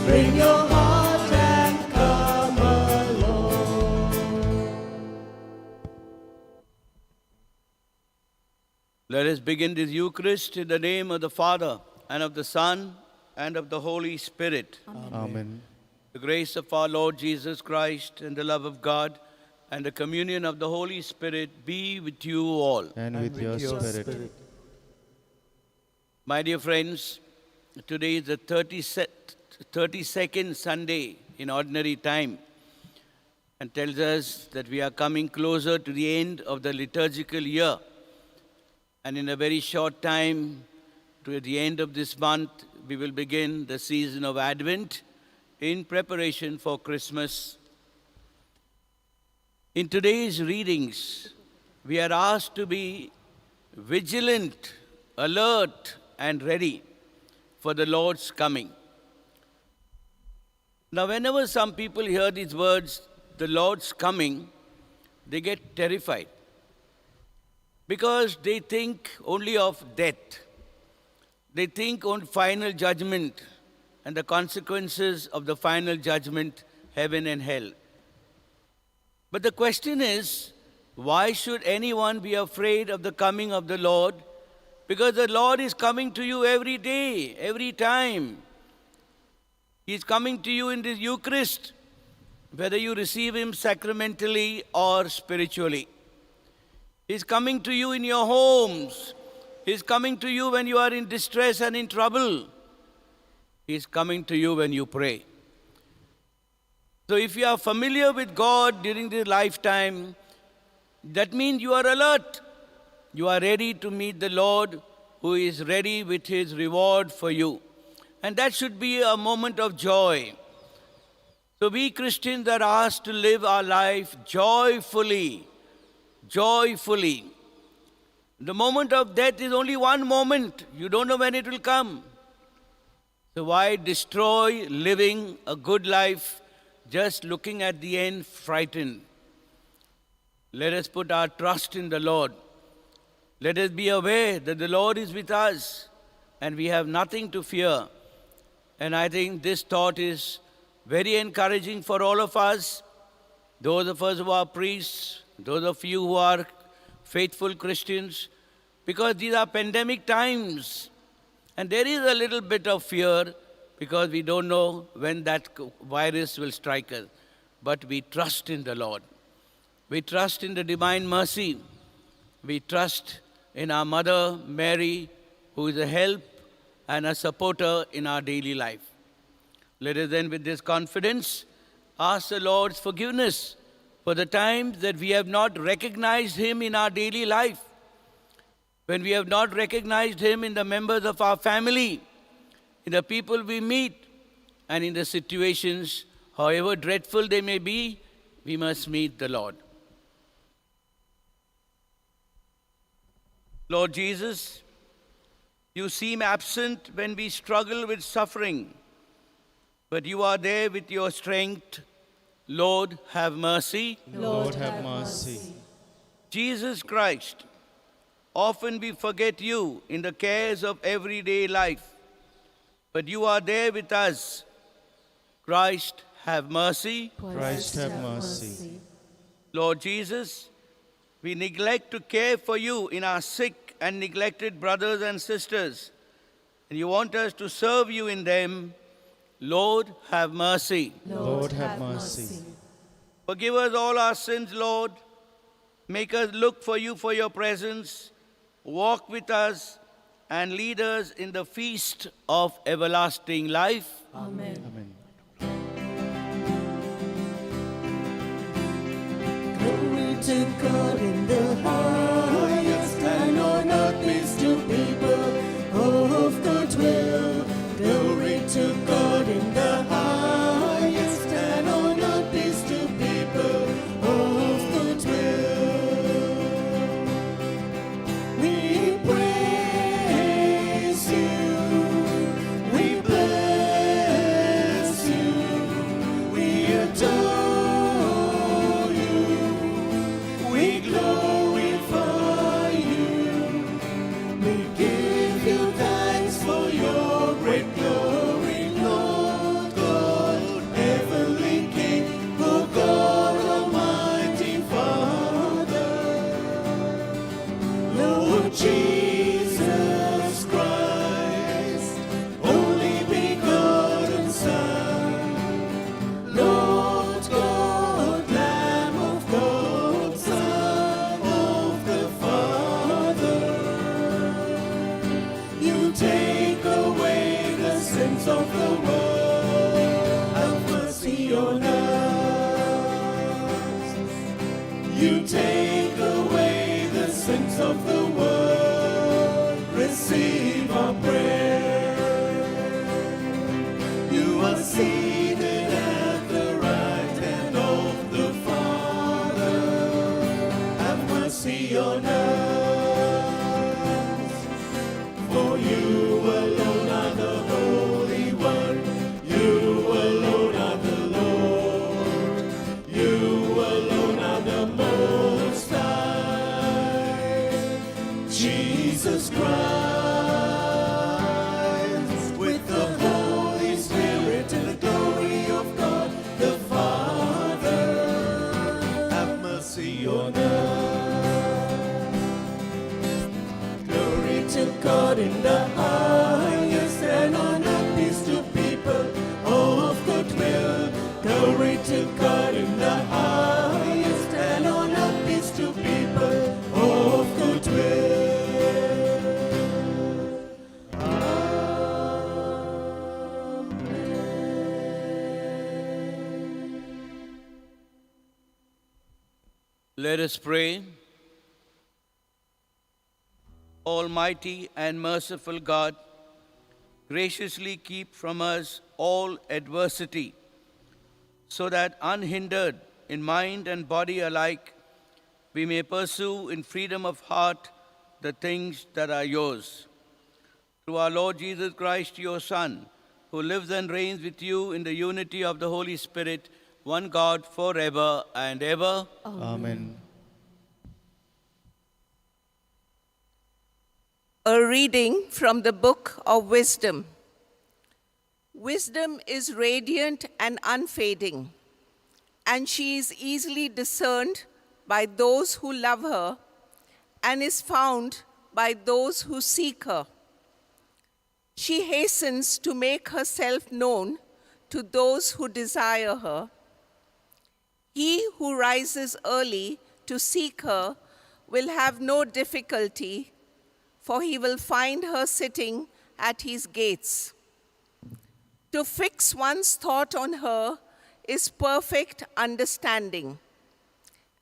Bring your heart and come along. Let us begin this Eucharist in the name of the Father, and of the Son, and of the Holy Spirit. Amen. The grace of our Lord Jesus Christ, and the love of God, and the communion of the Holy Spirit be with you all. And with your spirit. My dear friends, today is the 32nd Sunday in ordinary time, and tells us that we are coming closer to the end of the liturgical year. And in a very short time, to the end of this month, we will begin the season of Advent in preparation for Christmas. In today's readings, we are asked to be vigilant, alert, and ready for the Lord's coming. Now, whenever some people hear these words, the Lord's coming, they get terrified because they think only of death. They think on final judgment and the consequences of the final judgment, heaven and hell. But the question is, why should anyone be afraid of the coming of the Lord? Because the Lord is coming to you every day, every time. He is coming to you in this Eucharist, whether you receive Him sacramentally or spiritually. He is coming to you in your homes. He is coming to you when you are in distress and in trouble. He is coming to you when you pray. So if you are familiar with God during this lifetime, that means you are alert. You are ready to meet the Lord, who is ready with His reward for you. And that should be a moment of joy. So we Christians are asked to live our life joyfully. Joyfully. The moment of death is only one moment. You don't know when it will come. So why destroy living a good life just looking at the end frightened? Let us put our trust in the Lord. Let us be aware that the Lord is with us and we have nothing to fear. And I think this thought is very encouraging for all of us, those of us who are priests, those of you who are faithful Christians, because these are pandemic times. And there is a little bit of fear because we don't know when that virus will strike us. But we trust in the Lord. We trust in the divine mercy. We trust in our Mother Mary, who is a help and a supporter in our daily life. Let us then, with this confidence, ask the Lord's forgiveness for the times that we have not recognized Him in our daily life, when we have not recognized Him in the members of our family, in the people we meet, and in the situations, however dreadful they may be, we must meet the Lord. Lord Jesus, you seem absent when we struggle with suffering, but you are there with your strength. Lord, have mercy. Lord, have mercy. Jesus Christ, often we forget you in the cares of everyday life, but you are there with us. Christ, have mercy. Christ, have mercy. Lord Jesus, we neglect to care for you in our sick and neglected brothers and sisters, and you want us to serve you in them. Lord, have mercy. Lord, have mercy. Forgive us all our sins, Lord. Make us look for you for your presence. Walk with us and lead us in the feast of everlasting life. Amen. Amen. Glory to God in the highest, and on earth peace to people of good will. Glory to God in the highest, and on earth peace to people of good will. We praise you, we bless you, we adore you, we glorify of the world, receive our prayer. You are seated at the right hand of the Father. Have mercy on us, for you alone are the Holy One. You alone are the Lord. You alone are the Most High. Jesus Christ, with the Holy Spirit and the glory of God the Father, have mercy on us. Glory to God in the highest, and on earth peace to people of good will. Glory to God in the highest, and on earth peace to people of good will. Let us pray. Almighty and merciful God, graciously keep from us all adversity, so that unhindered in mind and body alike, we may pursue in freedom of heart the things that are yours. Through our Lord Jesus Christ, your Son, who lives and reigns with you in the unity of the Holy Spirit, one God forever and ever. Amen. A reading from the Book of Wisdom. Wisdom is radiant and unfading, and she is easily discerned by those who love her and is found by those who seek her. She hastens to make herself known to those who desire her. He who rises early to seek her will have no difficulty, for he will find her sitting at his gates. To fix one's thought on her is perfect understanding,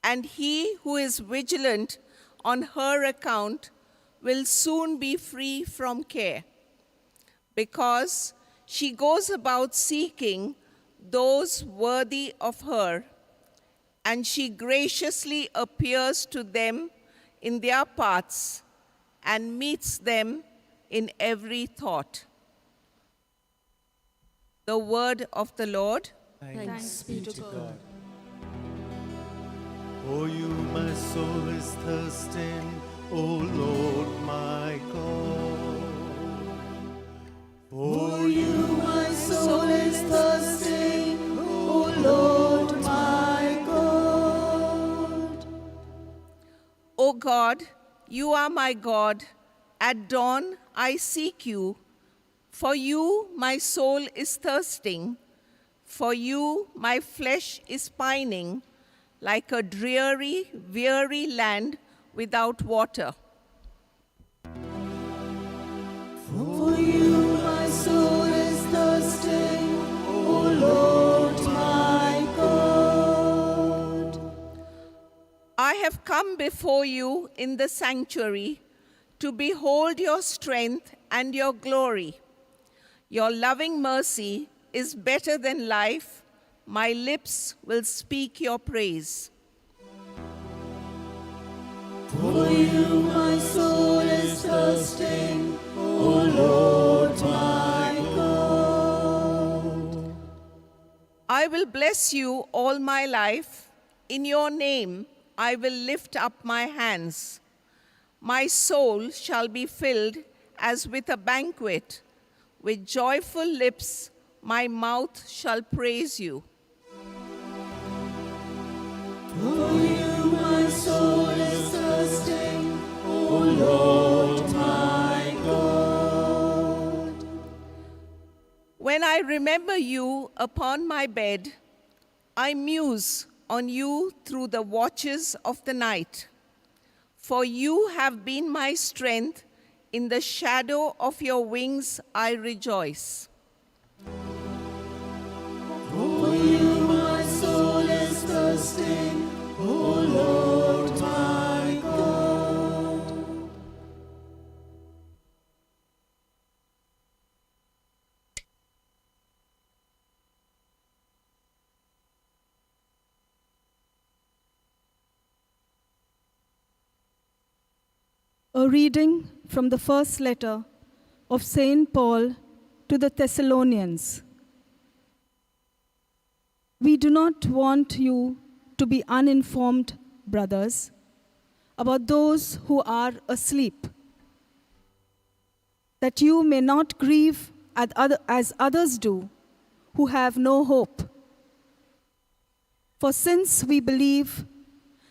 and he who is vigilant on her account will soon be free from care, because she goes about seeking those worthy of her, and she graciously appears to them in their paths and meets them in every thought. The word of the Lord. Thanks be to God. Oh, you, my soul is thirsting, oh Lord my God. For you, my soul is thirsting, oh Lord my God. O God, you are my God. At dawn I seek you. For you, my soul is thirsting. For you, my flesh is pining, like a dreary, weary land without water. For you, my soul is thirsting, O Lord my God. I have come before you in the sanctuary to behold your strength and your glory. Your loving mercy is better than life. My lips will speak your praise. For you, my soul is thirsting, O Lord my God. I will bless you all my life. In your name I will lift up my hands. My soul shall be filled as with a banquet. With joyful lips my mouth shall praise you. For you, my soul is thirsting, O Lord my God. When I remember you upon my bed, I muse on you through the watches of the night. For you have been my strength. In the shadow of your wings I rejoice. For you, my soul is thirsting, O Lord my God. A reading from the first letter of St. Paul to the Thessalonians. We do not want you to be uninformed, brothers, about those who are asleep, that you may not grieve as others do, who have no hope. For since we believe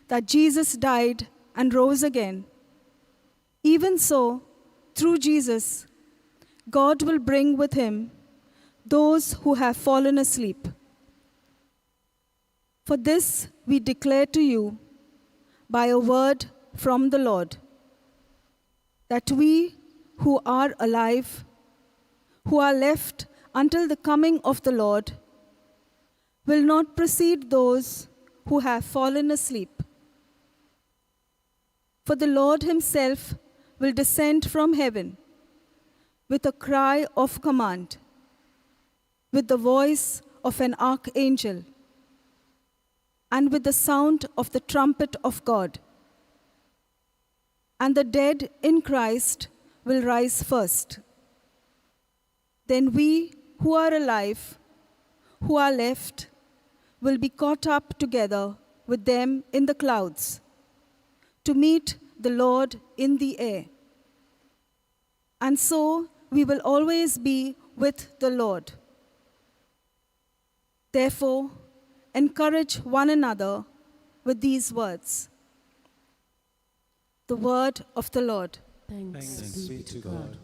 that Jesus died and rose again, even so, through Jesus, God will bring with him those who have fallen asleep. For this we declare to you by a word from the Lord, that we who are alive, who are left until the coming of the Lord, will not precede those who have fallen asleep. For the Lord himself will descend from heaven with a cry of command, with the voice of an archangel, and with the sound of the trumpet of God. And the dead in Christ will rise first. Then we who are alive, who are left, will be caught up together with them in the clouds to meet the Lord in the air. And so we will always be with the Lord. Therefore, encourage one another with these words. The word of the Lord. Thanks be to God.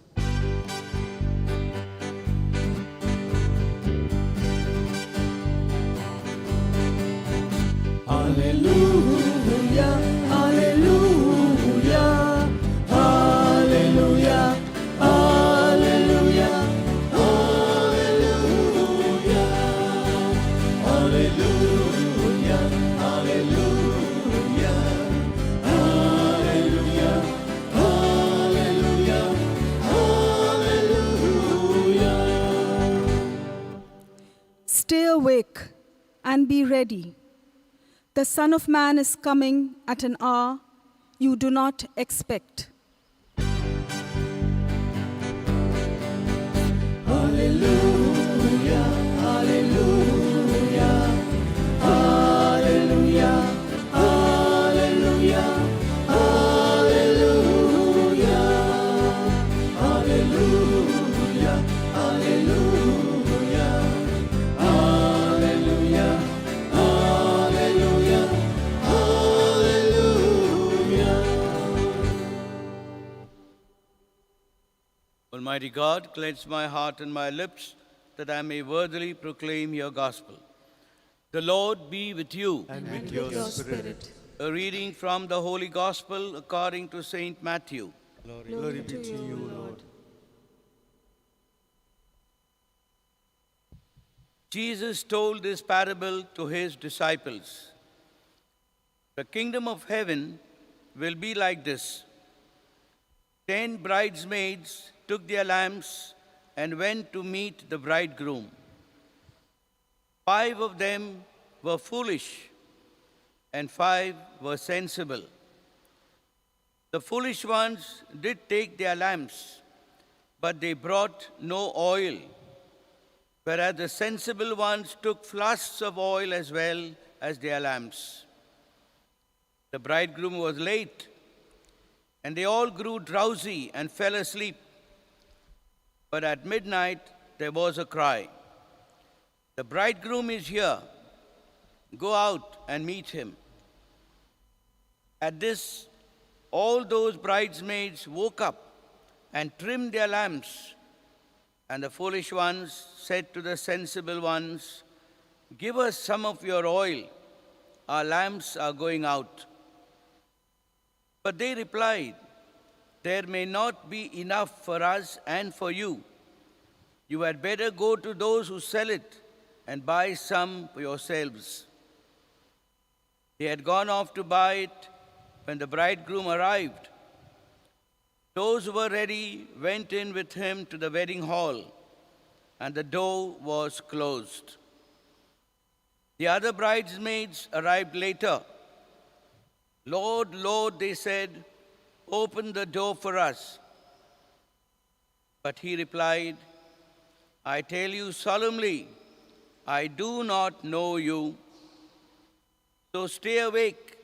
Hallelujah, hallelujah, hallelujah, hallelujah, hallelujah, hallelujah, hallelujah, hallelujah, hallelujah, hallelujah. Stay awake and be ready. The Son of Man is coming at an hour you do not expect. Hallelujah, hallelujah, hallelujah, hallelujah, hallelujah, hallelujah, hallelujah, hallelujah, hallelujah, hallelujah. Almighty God, cleanse my heart and my lips, that I may worthily proclaim your gospel. The Lord be with you. And with your spirit. A reading from the Holy Gospel according to Saint Matthew. Glory be to you, Lord. Jesus told this parable to his disciples. The kingdom of heaven will be like this. 10 bridesmaids took their lamps and went to meet the bridegroom. 5 of them were foolish, and 5 were sensible. The foolish ones did take their lamps, but they brought no oil, whereas the sensible ones took flasks of oil as well as their lamps. The bridegroom was late, and they all grew drowsy and fell asleep. But at midnight there was a cry, "The bridegroom is here. Go out and meet him." At this, all those bridesmaids woke up and trimmed their lamps. And the foolish ones said to the sensible ones, "Give us some of your oil. Our lamps are going out." But they replied, "There may not be enough for us and for you. You had better go to those who sell it and buy some for yourselves." They had gone off to buy it when the bridegroom arrived. Those who were ready went in with him to the wedding hall, and the door was closed. The other bridesmaids arrived later. "Lord, Lord," they said, open the door for us. But he replied, I tell you solemnly, I do not know you. So stay awake,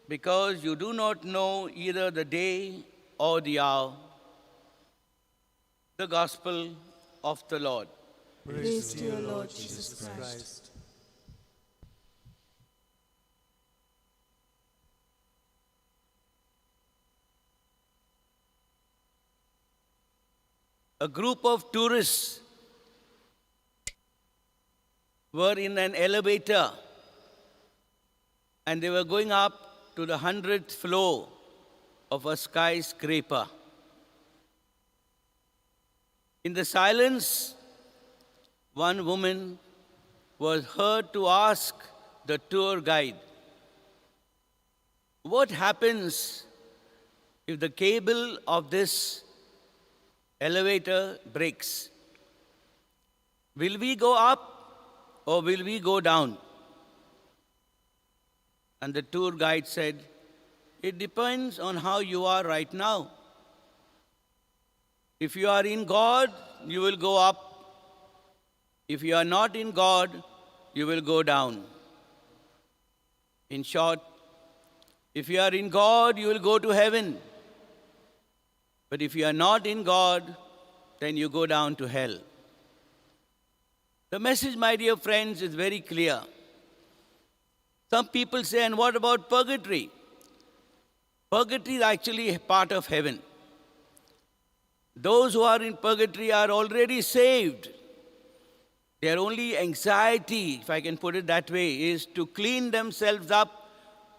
because you do not know either the day or the hour. The Gospel of the Lord. Praise to you, Lord Jesus Christ. A group of tourists were in an elevator and they were going up to the 100th floor of a skyscraper. In the silence, one woman was heard to ask the tour guide, what happens if the cable of this elevator breaks? Will we go up or will we go down? And the tour guide said, it depends on how you are right now. If you are in God, you will go up. If you are not in God, you will go down. In short, if you are in God, you will go to heaven. But if you are not in God, then you go down to hell. The message, my dear friends, is very clear. Some people say, and what about purgatory? Purgatory is actually a part of heaven. Those who are in purgatory are already saved. Their only anxiety, if I can put it that way, is to clean themselves up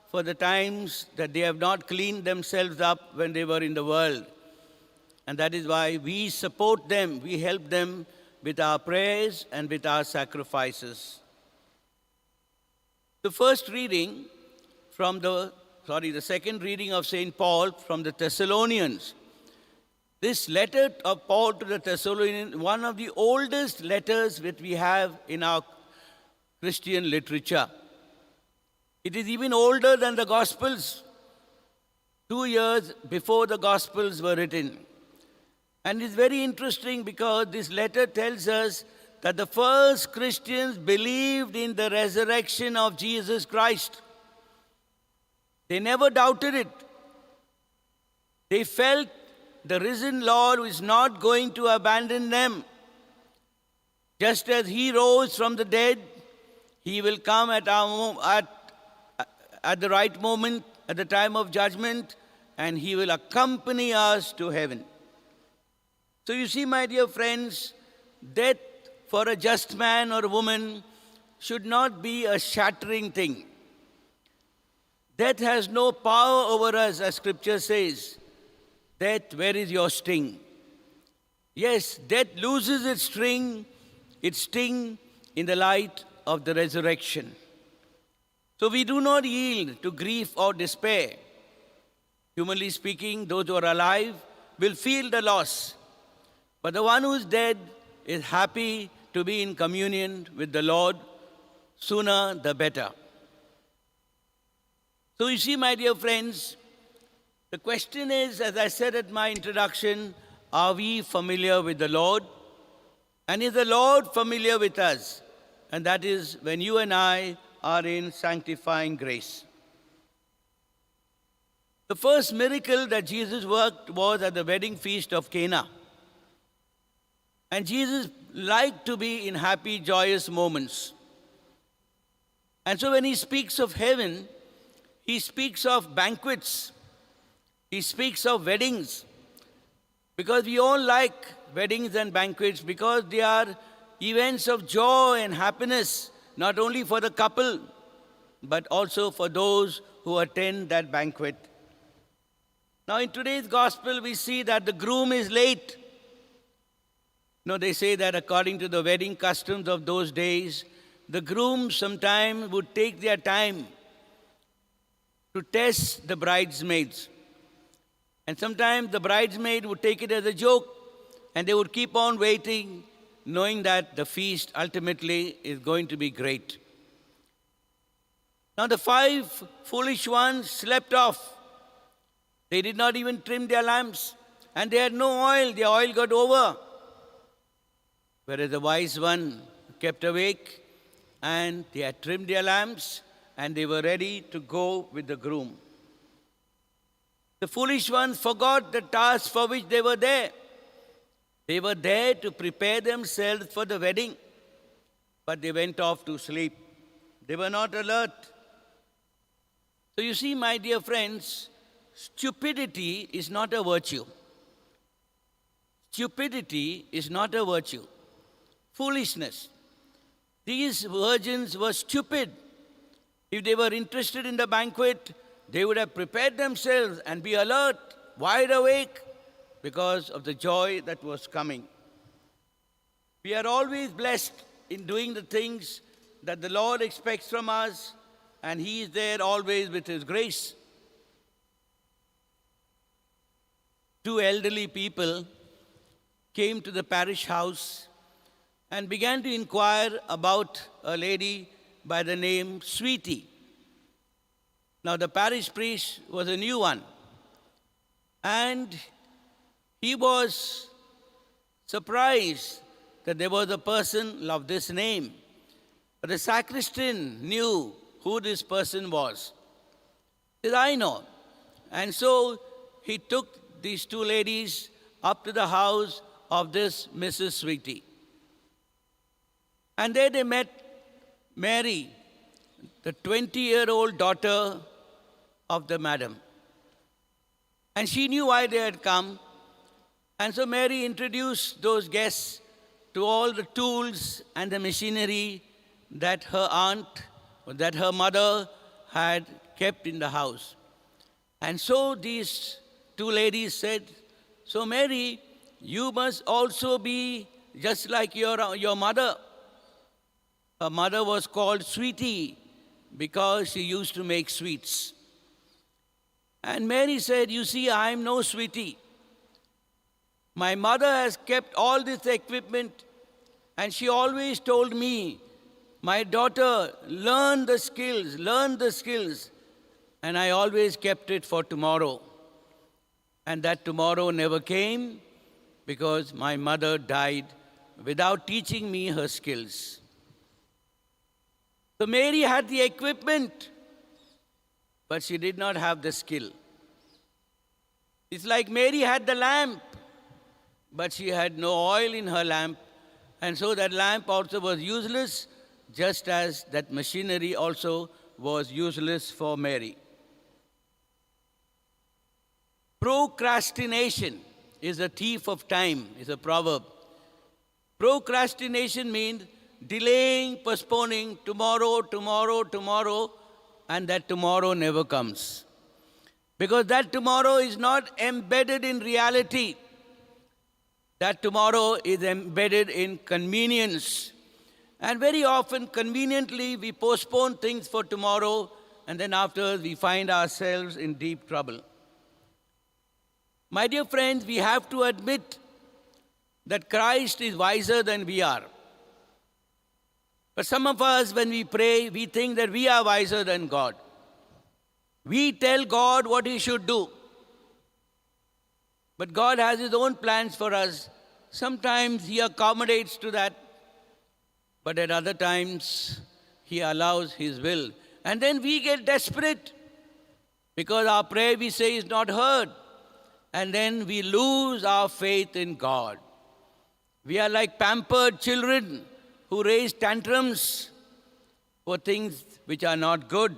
for the times that they have not cleaned themselves up when they were in the world. And that is why we support them, we help them with our prayers and with our sacrifices. The second reading of St. Paul from the Thessalonians. This letter of Paul to the Thessalonians, one of the oldest letters that we have in our Christian literature. It is even older than the Gospels, 2 years before the Gospels were written. And it's very interesting because this letter tells us that the first Christians believed in the resurrection of Jesus Christ. They never doubted it. They felt the risen Lord is not going to abandon them. Just as He rose from the dead, He will come at the right moment, at the time of judgment, and He will accompany us to heaven. So you see, my dear friends, death for a just man or woman should not be a shattering thing. Death has no power over us, as Scripture says. Death, where is your sting? Yes, death loses its sting in the light of the resurrection. So we do not yield to grief or despair. Humanly speaking, those who are alive will feel the loss. But the one who is dead is happy to be in communion with the Lord. Sooner the better. So you see, my dear friends, the question is, as I said at my introduction, are we familiar with the Lord? And is the Lord familiar with us? And that is when you and I are in sanctifying grace. The first miracle that Jesus worked was at the wedding feast of Cana. And Jesus liked to be in happy, joyous moments. And so when He speaks of heaven, He speaks of banquets. He speaks of weddings. Because we all like weddings and banquets because they are events of joy and happiness, not only for the couple, but also for those who attend that banquet. Now in today's gospel, we see that the groom is late. They say that according to the wedding customs of those days, the groom sometimes would take their time to test the bridesmaids. And sometimes the bridesmaid would take it as a joke, and they would keep on waiting, knowing that the feast ultimately is going to be great. Now the 5 foolish ones slept off. They did not even trim their lamps, and they had no oil. The oil got over. Whereas the wise one kept awake, and they had trimmed their lamps, and they were ready to go with the groom. The foolish ones forgot the task for which they were there. They were there to prepare themselves for the wedding, but they went off to sleep. They were not alert. So you see, my dear friends, stupidity is not a virtue. Stupidity is not a virtue. Foolishness. These virgins were stupid. If they were interested in the banquet, they would have prepared themselves and be alert, wide awake, because of the joy that was coming. We are always blessed in doing the things that the Lord expects from us, and He is there always with His grace. Two elderly people came to the parish house and began to inquire about a lady by the name Sweetie. Now, the parish priest was a new one, and he was surprised that there was a person of this name. But the sacristan knew who this person was. He said, I know. And so he took these two ladies up to the house of this Mrs. Sweetie. And there they met Mary, the 20-year-old daughter of the madam. And she knew why they had come. And so Mary introduced those guests to all the tools and the machinery that her aunt, or that her mother had kept in the house. And so these two ladies said, so Mary, you must also be just like your mother. Her mother was called Sweetie because she used to make sweets. And Mary said, you see, I am no sweetie. My mother has kept all this equipment, and she always told me, my daughter, learn the skills. And I always kept it for tomorrow. And that tomorrow never came because my mother died without teaching me her skills. So Mary had the equipment, but she did not have the skill. It's like Mary had the lamp, but she had no oil in her lamp, and so that lamp also was useless, just as that machinery also was useless for Mary. Procrastination is a thief of time, is a proverb. Procrastination means delaying, postponing, tomorrow, and that tomorrow never comes. Because that tomorrow is not embedded in reality. That tomorrow is embedded in convenience. And very often, conveniently, we postpone things for tomorrow, and then afterwards we find ourselves in deep trouble. My dear friends, we have to admit that Christ is wiser than we are. But some of us, when we pray, we think that we are wiser than God. We tell God what He should do. But God has His own plans for us. Sometimes He accommodates to that, but at other times He allows His will. And then we get desperate because our prayer, we say, is not heard. And then we lose our faith in God. We are like pampered children who raise tantrums for things which are not good.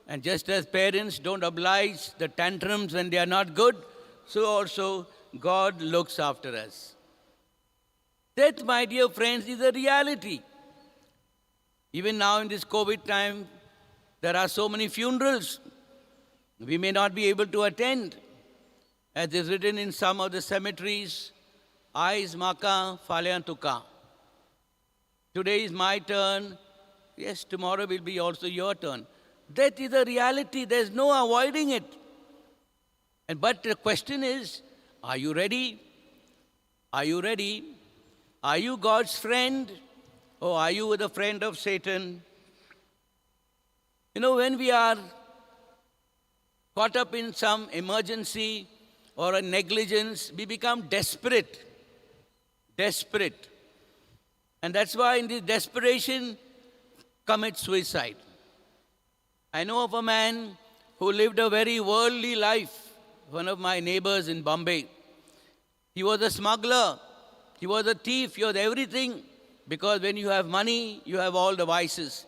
And just as parents don't oblige the tantrums when they are not good, so also God looks after us. Death, my dear friends, is a reality. Even now in this COVID time, there are so many funerals. We may not be able to attend. As is written in some of the cemeteries, Ais Maka Falyan Tuka. Today is my turn. Yes, tomorrow will be also your turn. Death is a reality. There's no avoiding it. But the question is, are you ready? Are you ready? Are you God's friend? Or are you the friend of Satan? You know, when we are caught up in some emergency or a negligence, we become desperate. Desperate. And that's why in this desperation, commit suicide. I know of a man who lived a very worldly life, one of my neighbors in Bombay. He was a smuggler, he was a thief, he was everything, because when you have money, you have all the vices.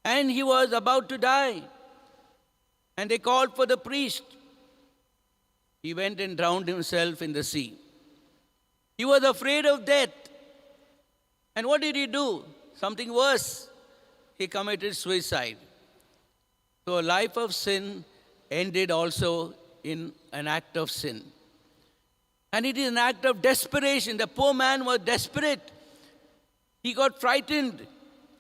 And he was about to die. And they called for the priest. He went and drowned himself in the sea. He was afraid of death. And what did he do? Something worse. He committed suicide. So a life of sin ended also in an act of sin. And it is an act of desperation. The poor man was desperate. He got frightened.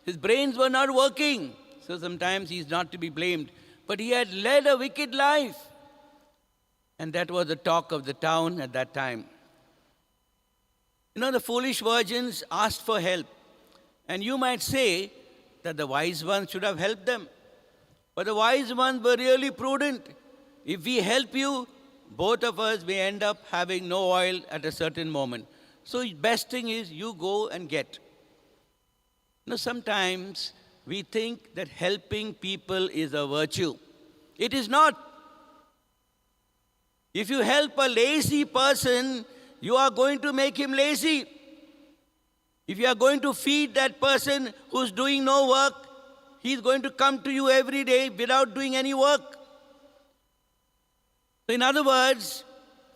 His brains were not working. So sometimes he is not to be blamed. But he had led a wicked life. And that was the talk of the town at that time. You know, the foolish virgins asked for help. And you might say that the wise ones should have helped them. But the wise ones were really prudent. If we help you, both of us may end up having no oil at a certain moment. So best thing is you go and get. You know, sometimes we think that helping people is a virtue. It is not. If you help a lazy person, you are going to make him lazy. If you are going to feed that person who's doing no work, he's going to come to you every day without doing any work. So in other words,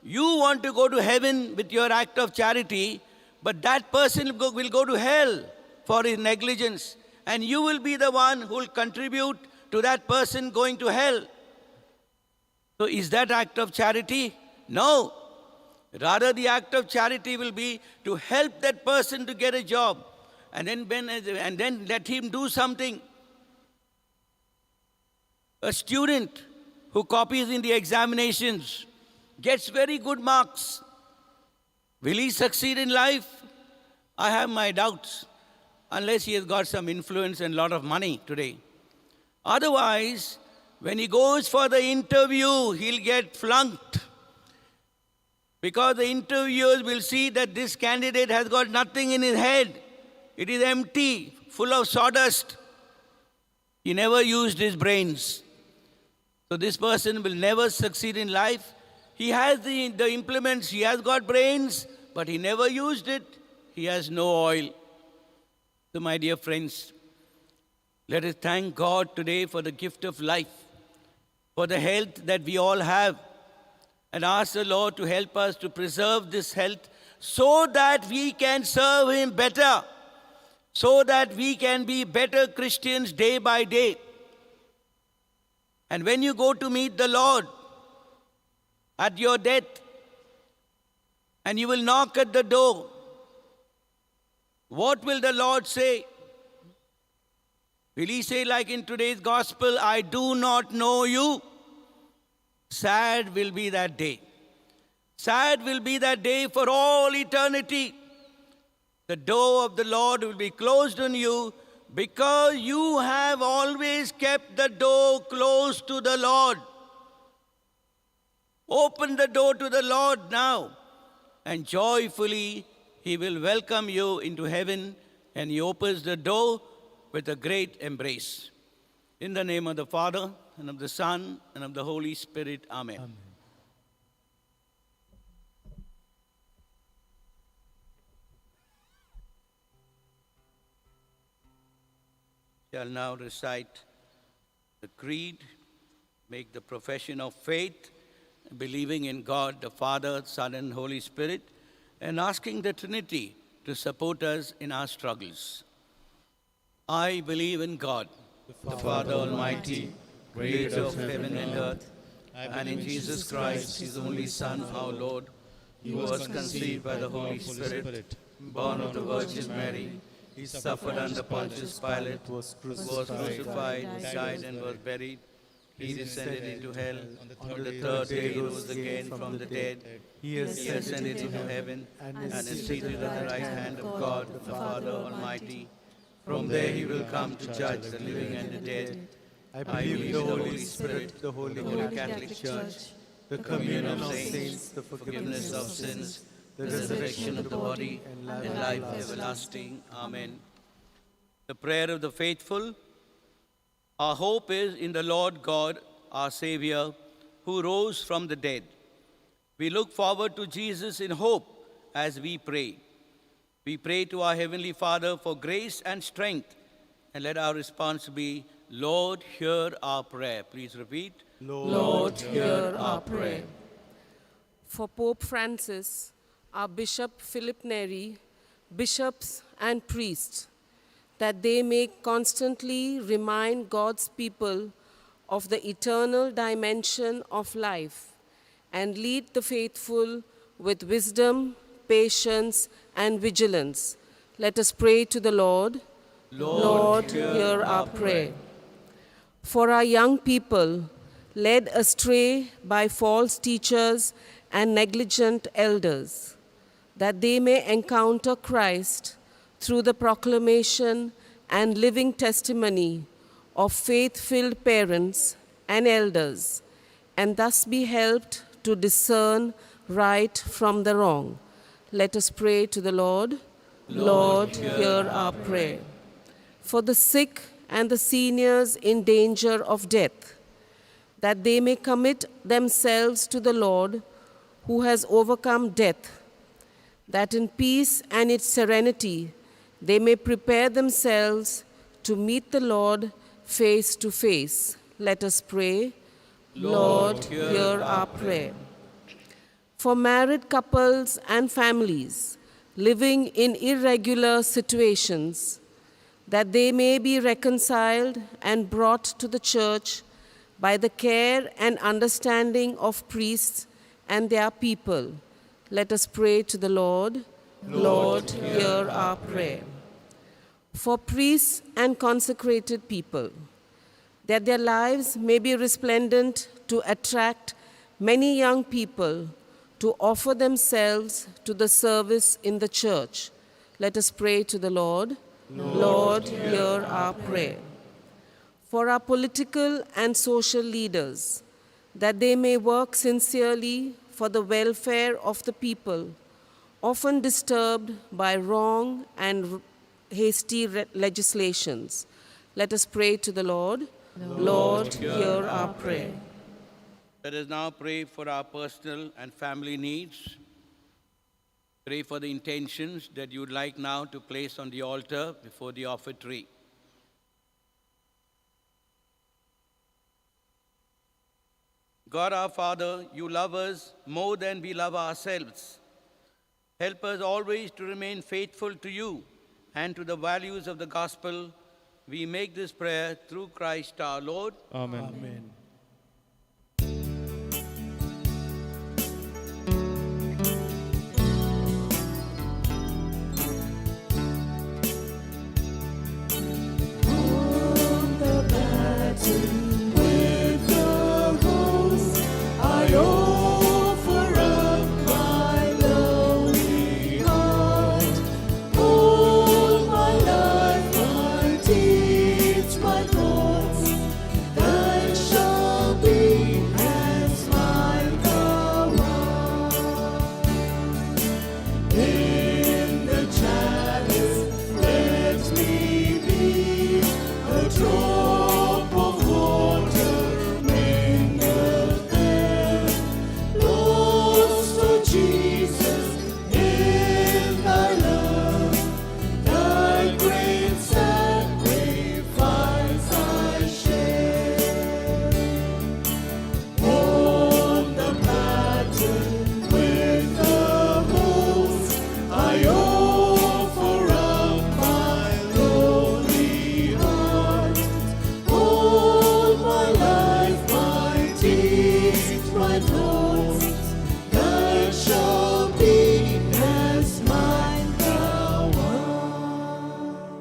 you want to go to heaven with your act of charity, but that person will go to hell for his negligence. And you will be the one who will contribute to that person going to hell. So is that act of charity? No. Rather, the act of charity will be to help that person to get a job. And then let him do something. A student who copies in the examinations gets very good marks. Will he succeed in life? I have my doubts. Unless he has got some influence and a lot of money today. Otherwise, when he goes for the interview, he'll get flunked. Because the interviewers will see that this candidate has got nothing in his head. It is empty, full of sawdust. He never used his brains. So this person will never succeed in life. He has the implements, he has got brains, but he never used it. He has no oil. So my dear friends, let us thank God today for the gift of life, for the health that we all have, and ask the Lord to help us to preserve this health so that we can serve Him better, so that we can be better Christians day by day. And when you go to meet the Lord at your death, and you will knock at the door, what will the Lord say? Will He say, like in today's gospel, I do not know you? Sad will be that day. Sad will be that day for all eternity. The door of the Lord will be closed on you because you have always kept the door closed to the Lord. Open the door to the Lord now, and joyfully He will welcome you into heaven, and He opens the door with a great embrace. In the name of the Father, and of the Son, and of the Holy Spirit. Amen. Amen. Shall now recite the creed, make the profession of faith, believing in God, the Father, Son, and Holy Spirit, and asking the Trinity to support us in our struggles. I believe in God, the Father Almighty, creator of heaven and earth, and in Jesus Christ, His only Son, our Lord, who was conceived by the Holy Spirit, born of the Virgin Mary. He suffered under Pontius Pilate, was crucified, died, and was buried. He descended into hell. On the third day he rose again from the dead. He ascended into heaven and is seated at the right hand of God, the Father Almighty. From there He will come to judge the living and the dead. I believe the Holy Spirit, the Holy Catholic Church, the communion of saints, the forgiveness of sins, the resurrection of the body, and life everlasting. Amen. The prayer of the faithful. Our hope is in the Lord God, our Savior, who rose from the dead. We look forward to Jesus in hope as we pray. We pray to our Heavenly Father for grace and strength, and let our response be, Lord, hear our prayer. Please repeat. Lord, hear our prayer. For Pope Francis, our Bishop Philip Neri, bishops and priests, that they may constantly remind God's people of the eternal dimension of life and lead the faithful with wisdom, patience, and vigilance. Let us pray to the Lord. Lord, hear our prayer. For our young people, led astray by false teachers and negligent elders, that they may encounter Christ through the proclamation and living testimony of faith-filled parents and elders, and thus be helped to discern right from the wrong. Let us pray to the Lord. Lord, hear our prayer. For the sick and the seniors in danger of death, that they may commit themselves to the Lord who has overcome death, that in peace and its serenity they may prepare themselves to meet the Lord face to face. Let us pray. Lord, hear our prayer. For married couples and families living in irregular situations, that they may be reconciled and brought to the church by the care and understanding of priests and their people. Let us pray to the Lord. Lord, hear our prayer. For priests and consecrated people, that their lives may be resplendent to attract many young people to offer themselves to the service in the church. Let us pray to the Lord. Lord, hear our prayer. For our political and social leaders, that they may work sincerely for the welfare of the people, often disturbed by wrong and hasty legislations. Let us pray to the Lord. Lord, hear our prayer. Let us now pray for our personal and family needs. Pray for the intentions that you would like now to place on the altar before the offertory. God our Father, you love us more than we love ourselves. Help us always to remain faithful to you and to the values of the gospel. We make this prayer through Christ our Lord. Amen. Amen. On the battle with the host, I offer up my lonely heart. All my life, my deeds, my thoughts, that shall be as mine thou art. In the chalice, let me be a drop of water mingled there, lost, O Jesus, in thy love, thy great sacrifice I share. On the pattern with the host, I offer up my lonely heart. All my life, my deeds, my thoughts, that shall be as mine thou art.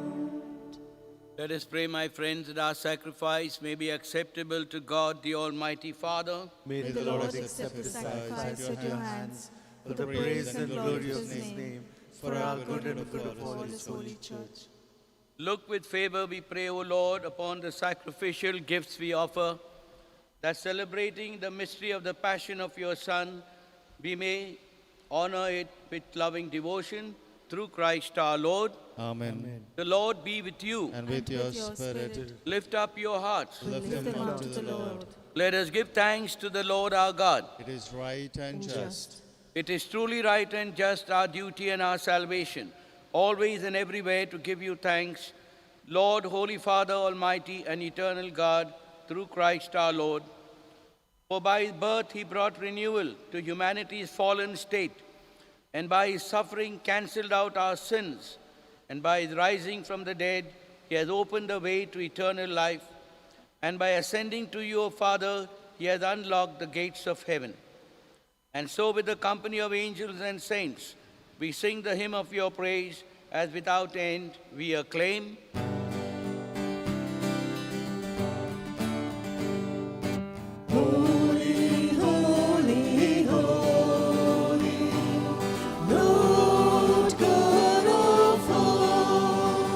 Let us pray, my friends, that our sacrifice may be acceptable to God, the Almighty Father. May the Lord accept the sacrifice at your hands for the praise and glory of his name, for our good and the good of all his holy church. Look with favor, we pray, O Lord, upon the sacrificial gifts we offer, that celebrating the mystery of the passion of your Son, we may honor it with loving devotion through Christ our Lord. Amen. The Lord be with you. And with your spirit, Lift up your hearts. lift them up to the Lord. Let us give thanks to the Lord our God. It is right and just. It is truly right and just, our duty and our salvation, always and everywhere to give you thanks, Lord, Holy Father, Almighty and eternal God, through Christ our Lord. For by his birth he brought renewal to humanity's fallen state, and by his suffering cancelled out our sins, and by his rising from the dead he has opened the way to eternal life, and by ascending to you, O Father, he has unlocked the gates of heaven. And so with the company of angels and saints, we sing the hymn of your praise, as without end we acclaim. Holy, holy, holy, Lord God of hosts.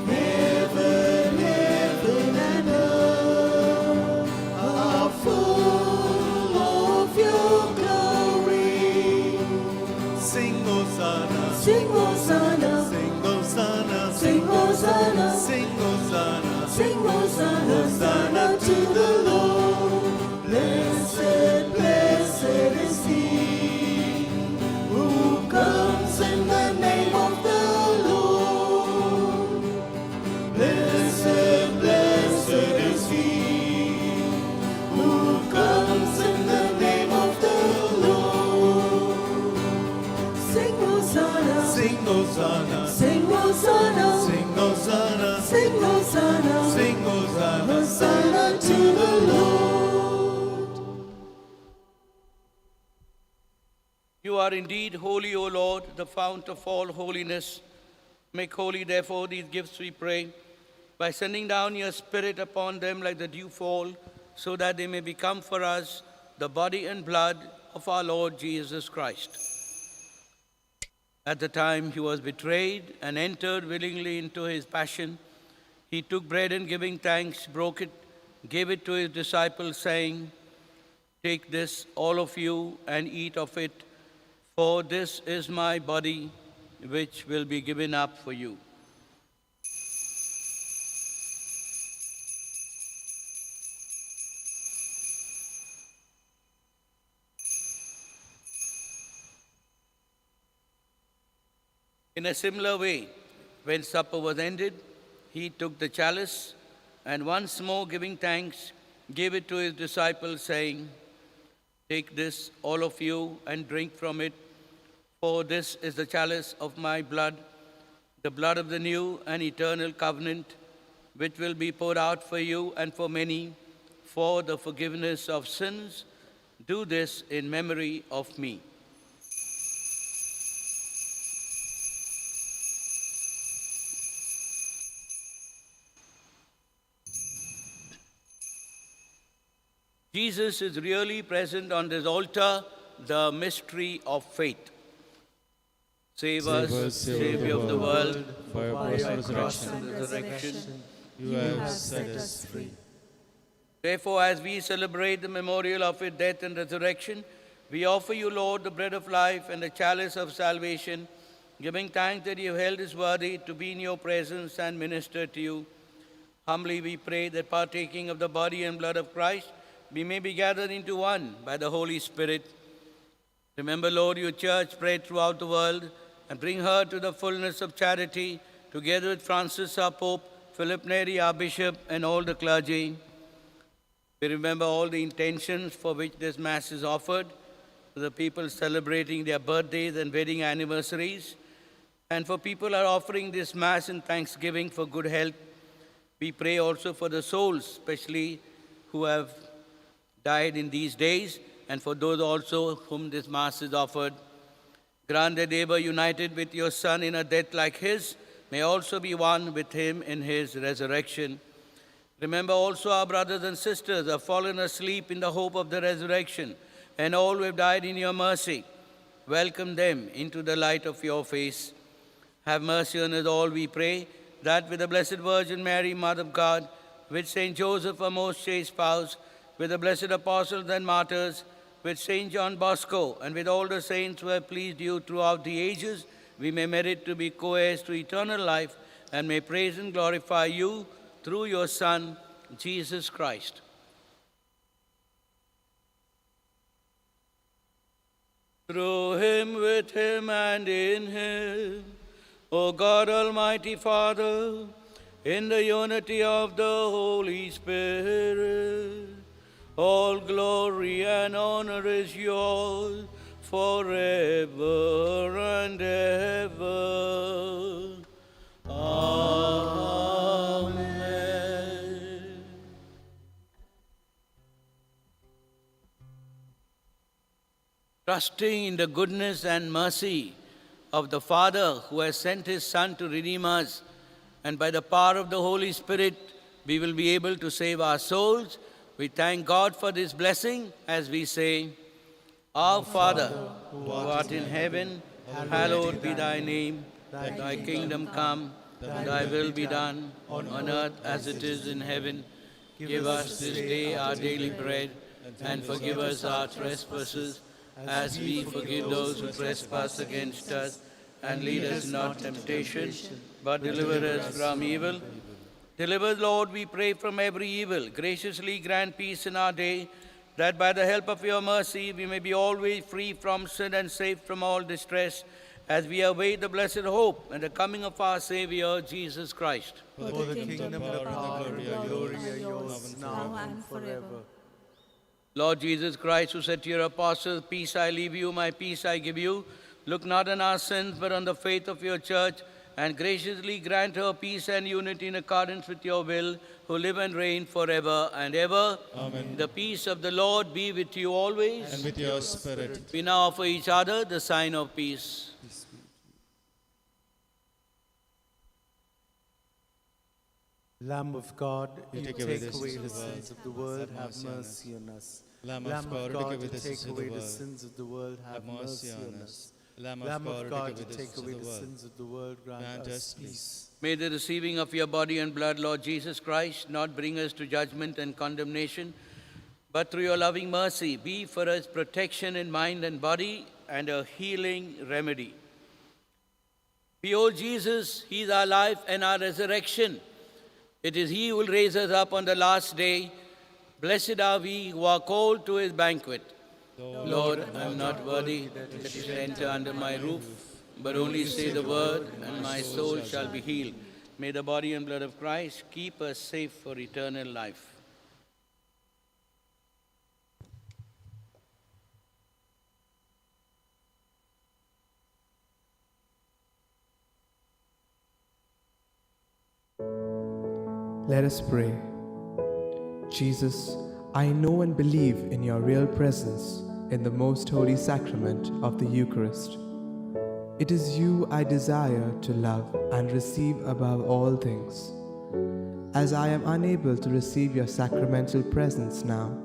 Heaven, heaven and earth are full of your glory. Sing Hosanna, Sing Hosanna, sing Hosanna, sing Hosanna, sing Hosanna, sing Hosanna, Hosanna to the Lord. Blessed, blessed is he who comes in the name of the Lord. Blessed, blessed is he who comes in the name of the Lord. Sing Hosanna, sing Hosanna, sing Hosanna, sing Hosanna, sing Hosanna, sing Hosanna. Hosanna to the Lord. You are indeed holy, O Lord, the fount of all holiness. Make holy, therefore, these gifts, we pray, by sending down your Spirit upon them like the dewfall, so that they may become for us the body and blood of our Lord Jesus Christ. At the time he was betrayed and entered willingly into his passion, he took bread and giving thanks, broke it, gave it to his disciples, saying, "Take this, all of you, and eat of it, for this is my body, which will be given up for you." In a similar way, when supper was ended, he took the chalice and once more giving thanks, gave it to his disciples, saying, "Take this, all of you, and drink from it, for this is the chalice of my blood, the blood of the new and eternal covenant, which will be poured out for you and for many for the forgiveness of sins. Do this in memory of me." Jesus is really present on this altar, the mystery of faith. Save us, Savior of the world, For your By your blessed cross resurrection, and resurrection, you have set us free. Therefore, as we celebrate the memorial of his death and resurrection, we offer you, Lord, the bread of life and the chalice of salvation, giving thanks that you have held us worthy to be in your presence and minister to you. Humbly we pray that partaking of the body and blood of Christ, we may be gathered into one by the Holy Spirit. Remember, Lord, your church spread throughout the world, and bring her to the fullness of charity, together with Francis our Pope, Philip Neri our Bishop, and all the clergy. We remember all the intentions for which this Mass is offered, for the people celebrating their birthdays and wedding anniversaries, and for people who are offering this Mass in thanksgiving for good health. We pray also for the souls, especially who have died in these days, and for those also whom this Mass is offered. Grant that they were united with your Son in a death like his, may also be one with him in his resurrection. Remember also our brothers and sisters who have fallen asleep in the hope of the resurrection, and all who have died in your mercy. Welcome them into the light of your face. Have mercy on us all, we pray, that with the Blessed Virgin Mary, Mother of God, with Saint Joseph, our most chaste spouse, with the blessed apostles and martyrs, with Saint John Bosco, and with all the saints who have pleased you throughout the ages, we may merit to be co-heirs to eternal life, and may praise and glorify you through your Son, Jesus Christ. Through him, with him, and in him, O God, Almighty Father, in the unity of the Holy Spirit, all glory and honor is yours forever and ever. Amen. Trusting in the goodness and mercy of the Father who has sent his Son to redeem us, and by the power of the Holy Spirit, we will be able to save our souls. We thank God for this blessing as we say, Our Father, who art in heaven, hallowed be thy name. Thy kingdom come, thy will be done, on earth as it is in heaven. Give us this day our daily bread, and forgive us our trespasses, as we forgive those who trespass against us. And lead us not into temptation, but deliver us from evil. Deliver, Lord, we pray, from every evil. Graciously grant peace in our day, that by the help of your mercy we may be always free from sin and safe from all distress, as we await the blessed hope and the coming of our Savior, Jesus Christ. For the kingdom, the power, and the glory are yours, now and forever. Lord Jesus Christ, who said to your apostles, Peace I leave you, my peace I give you, look not on our sins, but on the faith of your church, and graciously grant her peace and unity in accordance with your will, who live and reign forever and ever. Amen. The peace of the Lord be with you always. And with your spirit. We now offer each other the sign of peace. Lamb of God, you take take away away the the sins sins of the world, have mercy on us. Lamb of God, you take away the take sins of away the the world, sins of the world, have mercy on us. Lamb Lamb of of God, God, you take away the world, sins of the world, grant us peace. May the receiving of your body and blood, Lord Jesus Christ, not bring us to judgment and condemnation, but through your loving mercy be for us protection in mind and body and a healing remedy. Behold Jesus, he is our life and our resurrection. It is he who will raise us up on the last day. Blessed are we who are called to his banquet. Lord, I am not worthy that you should enter under my roof, but only say the word, and my soul shall be healed. May the body and blood of Christ keep us safe for eternal life. Let us pray. Jesus, I know and believe in your real presence in the most holy sacrament of the Eucharist. It is you I desire to love and receive above all things. As I am unable to receive your sacramental presence now,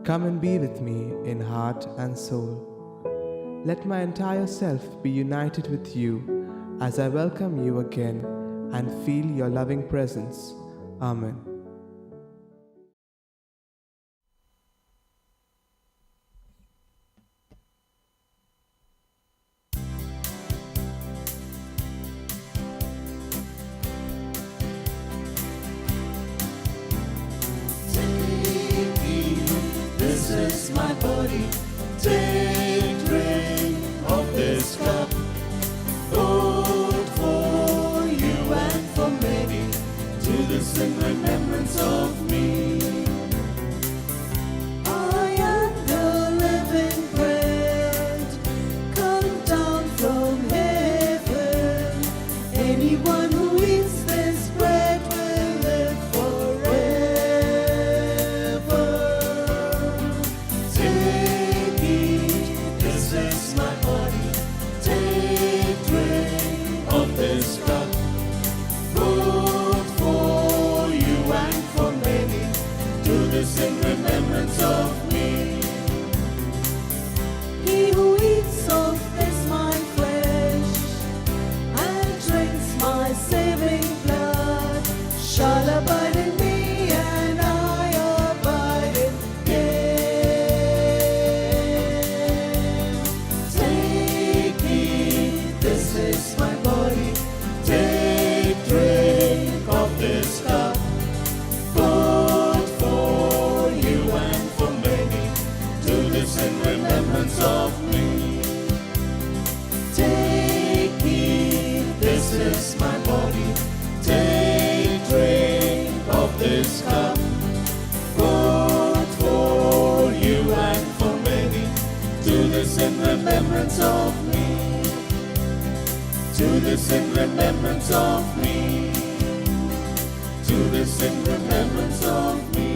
come and be with me in heart and soul. Let my entire self be united with you as I welcome you again and feel your loving presence. Amen. This is my body. Take, drink of this cup. Lord, for you and for many. Do this in remembrance of me. I am the living bread, come down from heaven. Anyone who eats this bread will live forever. Take, eat, this is my body. Take, drink of this cup. Lord, for you remembrance of me. Do this in remembrance of me. Do this in remembrance of me.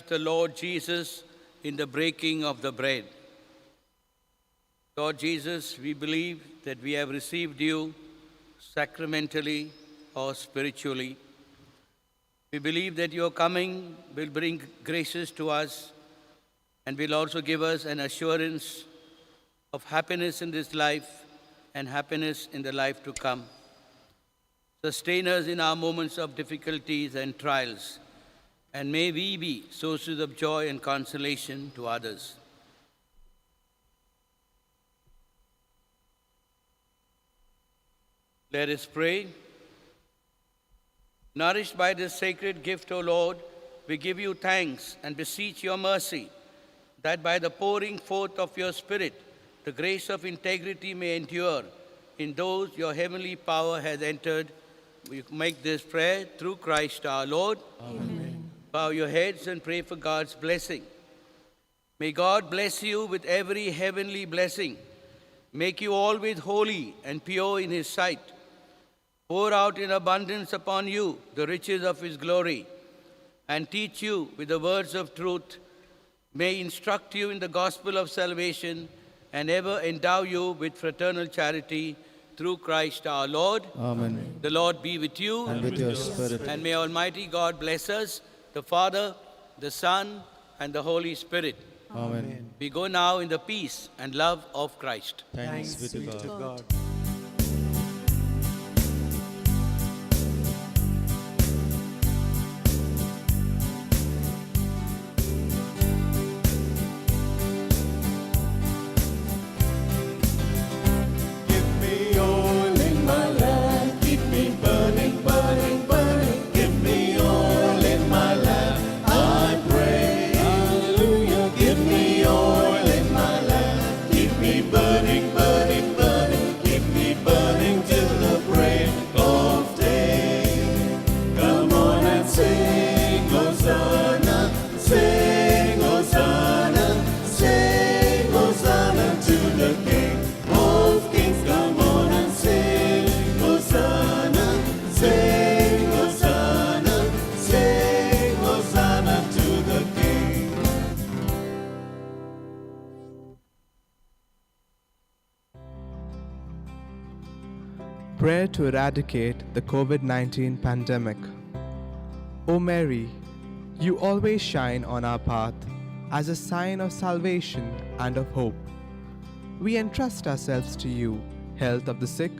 The Lord Jesus in the breaking of the bread. Lord Jesus, we believe that we have received you sacramentally or spiritually. We believe that your coming will bring graces to us and will also give us an assurance of happiness in this life and happiness in the life to come. Sustain us in our moments of difficulties and trials, and may we be sources of joy and consolation to others. Let us pray. Nourished by this sacred gift, O Lord, we give you thanks and beseech your mercy, that by the pouring forth of your Spirit, the grace of integrity may endure in those your heavenly power has entered. We make this prayer through Christ our Lord. Amen. Bow your heads and pray for God's blessing. May God bless you with every heavenly blessing, make you always holy and pure in his sight, pour out in abundance upon you the riches of his glory, and teach you with the words of truth, may instruct you in the gospel of salvation, and ever endow you with fraternal charity through Christ our Lord. Amen. The Lord be with you. And with your spirit. And may Almighty God bless us, the Father, the Son, and the Holy Spirit. Amen. We go now in the peace and love of Christ. Thanks be to God. Give me oil in my lamp, keep me burning, burning, burning. Give me oil in my lamp, I pray. Hallelujah. Give me oil in my lamp, keep me burning, burning, burning. Keep me burning till the break of day. Come on and sing, Hosanna, sing, Hosanna, sing, Hosanna to the King of Kings. Come on and sing, Hosanna, sing, Hosanna, sing, Hosanna to the King. Prayer to eradicate the COVID 19 pandemic. O Mary, you always shine on our path as a sign of salvation and of hope. We entrust ourselves to you, health of the sick,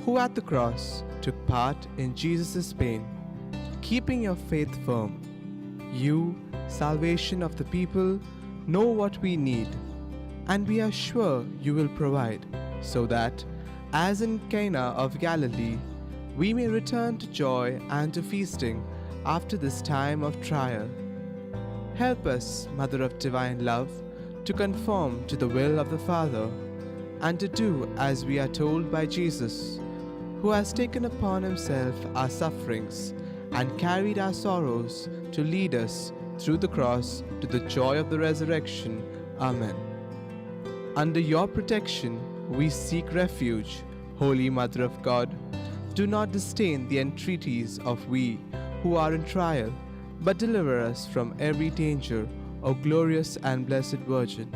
who at the cross took part in Jesus' pain, keeping your faith firm. You, salvation of the people, know what we need, and we are sure you will provide, so that, as in Cana of Galilee, we may return to joy and to feasting after this time of trial. Help us, Mother of Divine Love, to conform to the will of the Father, and to do as we are told by Jesus, who has taken upon himself our sufferings and carried our sorrows to lead us through the cross to the joy of the resurrection. Amen. Under your protection, we seek refuge, Holy Mother of God. Do not disdain the entreaties of we who are in trial, but deliver us from every danger, O glorious and blessed Virgin.